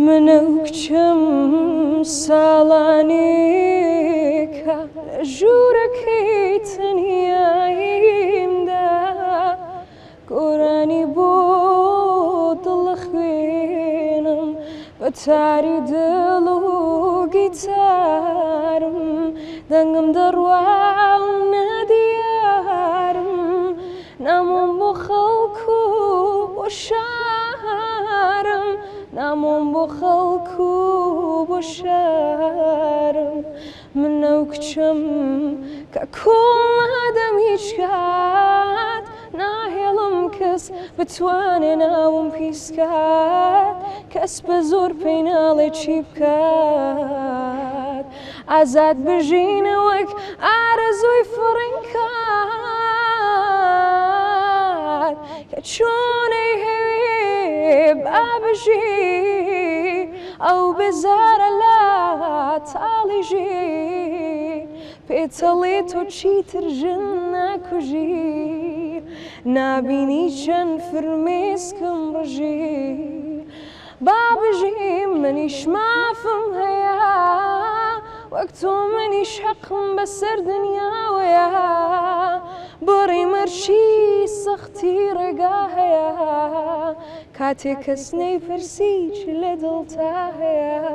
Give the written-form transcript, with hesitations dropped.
منە و کچەم ساڵانێکە لە ژوورەکەی تەنیاییمدا گۆرانی بۆ دڵە خوێنم بە تاری دڵ و گیتارم دەنگم دەڕوا و نەدیارم نامۆم بۆ خەڵکو بۆ شارم نامۆم بۆ خەڵکو بۆ شارم منە و کچەم کە کۆمەدەم هیچ کات ناهێڵم کەس بتوانێ ناوم پیسکات کەس بە زۆر پێی ناڵێ چی بکات ئازاد بژینە وەک ئارەزووی فڕینکات کە چۆنەی هەوێ بابژی ئەو بێزارە لە تاڵیژی پێتەڵێ تۆ چیتر ژن ناکوژی نابینی چەند فرمێسکم ڕژی بابژی منیش مافم هەیە وەک تۆ منیش حەقم بەسەر دنیاوەیە بۆڕێ مەرشی سەختی ڕێگا هەیە کاتێک کەس نەیپرسی چ لە دڵتا هەیە